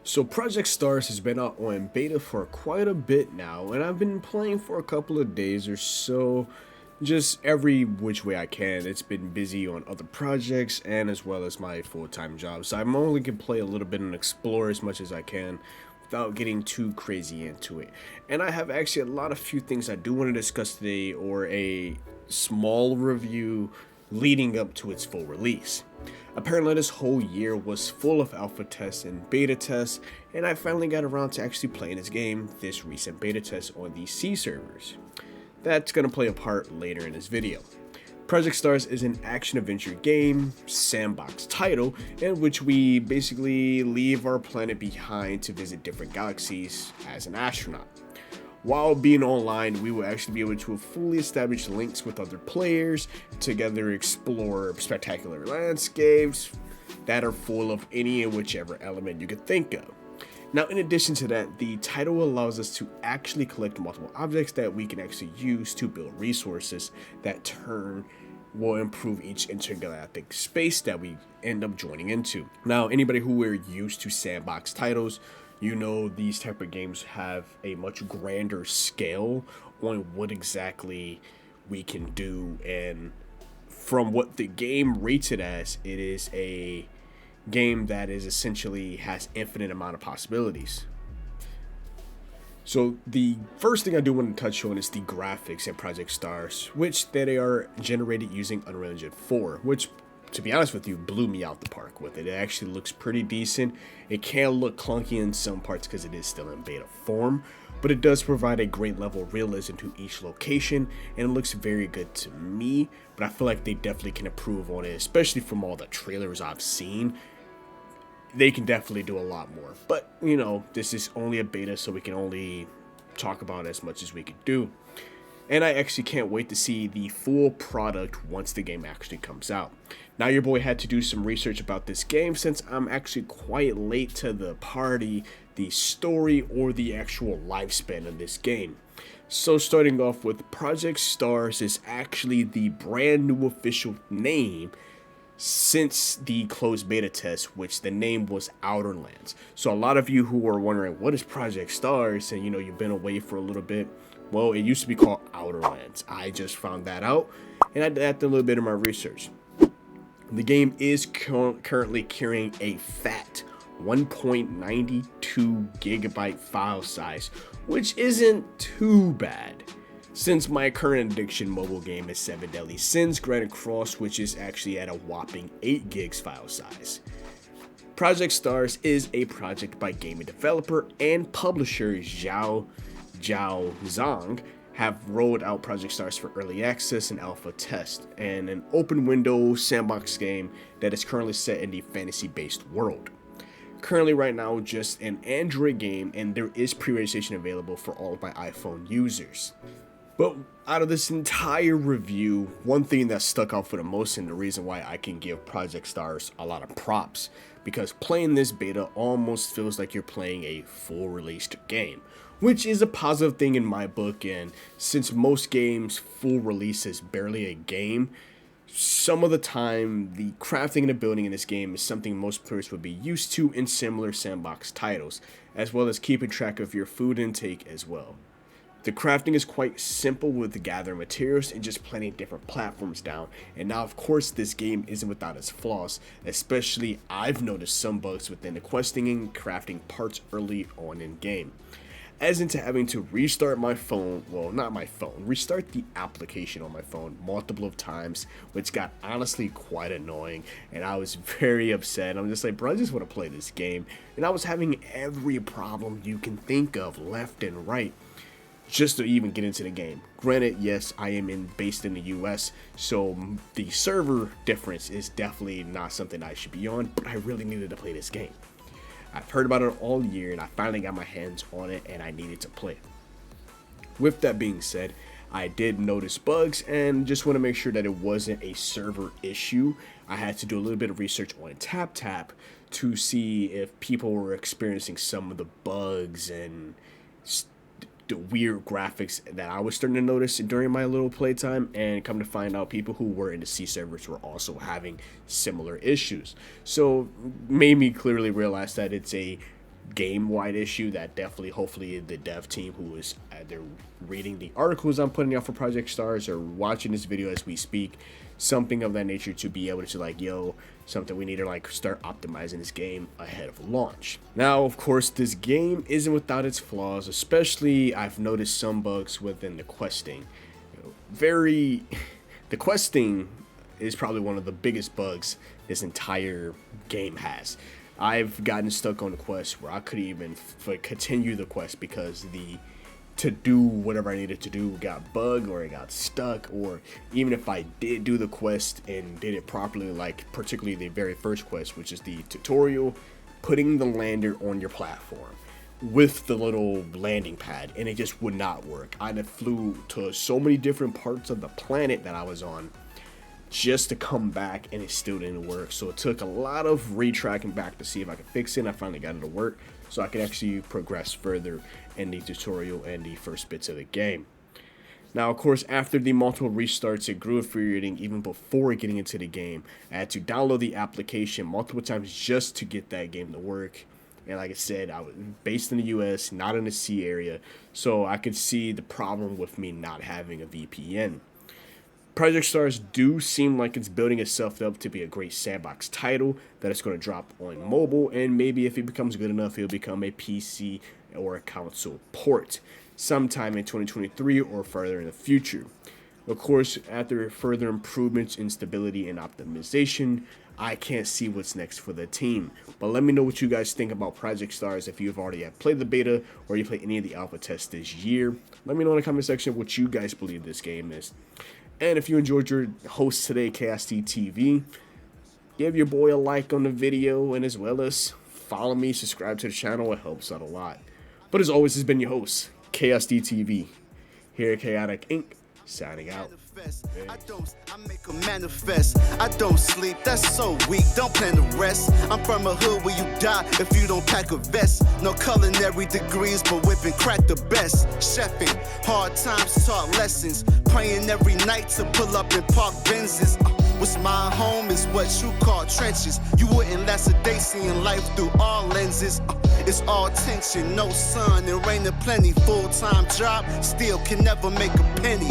So Project Stars has been out on beta for quite a bit now, and I've been playing for a couple of days or so, just every which way I can. It's been busy on other projects and as well as my full-time job, so I'm only can play a little bit and explore as much as I can without getting too crazy into it. And I have actually a lot of few things I do want to discuss today, or a small review leading up to its full release. Apparently this whole year was full of alpha tests and beta tests, and I finally got around to actually playing this game, this recent beta test on the C servers. That's going to play a part later in this video. Project Stars is an action-adventure game, Sandbox title, in which we basically leave our planet behind to visit different galaxies as an astronaut. While being online, we will actually be able to fully establish links with other players, together explore spectacular landscapes that are full of any and whichever element you could think of. Now, in addition to that, the title allows us to actually collect multiple objects that we can actually use to build resources that turn will improve each intergalactic space that we end up joining into. Now, anybody who are used to sandbox titles, you know these type of games have a much grander scale on what exactly we can do, and from what the game rates it as, it is a game that is essentially has infinite amount of possibilities. So the first thing I do want to touch on is the graphics in Project Stars, which they are generated using Unreal Engine 4, which, to be honest with you, blew me out the park with it. It actually looks pretty decent. It can look clunky in some parts because it is still in beta form, but it does provide a great level of realism to each location, and it looks very good to me. But I feel like they definitely can improve on it, especially from all the trailers I've seen. They can definitely do a lot more, but you know, this is only a beta, so we can only talk about as much as we could do. And I actually can't wait to see the full product once the game actually comes out. Now, your boy had to do some research about this game since I'm actually quite late to the party, the story, or the actual lifespan of this game. So starting off with, Project Stars is actually the brand new official name since the closed beta test, which the name was Outer Lands. So a lot of you who are wondering what is Project Stars, and you know you've been away for a little bit, well, it used to be called Outer Lands. I just found that out, and I did a little bit of my research. The game is currently carrying a fat 1.92 gigabyte file size, which isn't too bad, since my current addiction mobile game is 7 Deadly Sins Granite Cross, which is actually at a whopping 8 gigs file size. Project Stars is a project by gaming developer and publisher Xiaojiao Zhang have rolled out Project Stars for early access and alpha test, and an open window sandbox game that is currently set in the fantasy-based world. Currently right now just an Android game, and there is pre-registration available for all of my iPhone users. But out of this entire review, one thing that stuck out for the most, and the reason why I can give Project Stars a lot of props, because playing this beta almost feels like you're playing a full released game, which is a positive thing in my book. And since most games full release is barely a game, some of the time the crafting and the building in this game is something most players would be used to in similar sandbox titles, as well as keeping track of your food intake as well. The crafting is quite simple with gathering materials and just planting different platforms down. And now, of course, this game isn't without its flaws, especially I've noticed some bugs within the questing and crafting parts early on in game. As into having to restart my phone, well, not my phone, restart the application on my phone multiple of times, which got honestly quite annoying, and I was very upset. I'm just like, bro, I just want to play this game. And I was having every problem you can think of left and right just to even get into the game. Granted, yes, I am based in the US, so the server difference is definitely not something I should be on, but I really needed to play this game. I've heard about it all year, and I finally got my hands on it, and I needed to play it. With that being said, I did notice bugs, and just want to make sure that it wasn't a server issue. I had to do a little bit of research on TapTap to see if people were experiencing some of the bugs and the weird graphics that I was starting to notice during my little playtime, and come to find out people who were in the C servers were also having similar issues. So made me clearly realize that it's a game-wide issue that definitely, hopefully, the dev team who is either reading the articles I'm putting out for Project Stars or watching this video as we speak, something of that nature, to be able to like, yo, something we need to like start optimizing this game ahead of launch. Now, of course, this game isn't without its flaws, especially I've noticed some bugs within the questing. The questing is probably one of the biggest bugs this entire game has. I've gotten stuck on a quest where I couldn't even continue the quest because to do whatever I needed to do got bugged, or it got stuck, or even if I did do the quest and did it properly, like particularly the very first quest, which is the tutorial, putting the lander on your platform with the little landing pad, and it just would not work. I flew to so many different parts of the planet that I was on just to come back, and it still didn't work. So it took a lot of retracking back to see if I could fix it, and I finally got it to work so I could actually progress further in the tutorial and the first bits of the game. Now, of course, after the multiple restarts, it grew infuriating even before getting into the game. I had to download the application multiple times just to get that game to work. And like I said, I was based in the US, not in the C area, so I could see the problem with me not having a VPN. Project Stars do seem like it's building itself up to be a great sandbox title that is going to drop on mobile, and maybe if it becomes good enough, it'll become a PC or a console port sometime in 2023 or further in the future. Of course, after further improvements in stability and optimization, I can't see what's next for the team. But let me know what you guys think about Project Stars if you've already played the beta or you played any of the alpha tests this year. Let me know in the comment section what you guys believe this game is. And if you enjoyed your host today, KSD TV, give your boy a like on the video, and as well as follow me, subscribe to the channel. It helps out a lot. But as always, this has been your host, KSD TV, here at Chaotic Inc., signing out. I make a manifest. I don't sleep, that's so weak, don't plan to rest. I'm from a hood where you die if you don't pack a vest. No culinary degrees, but whipping crack the best. Chefing, hard times taught lessons. Praying every night to pull up in park Benzes. What's my home is what you call trenches. You wouldn't last a day seeing life through all lenses. It's all tension, no sun and rain and plenty. Full-time job, still can never make a penny.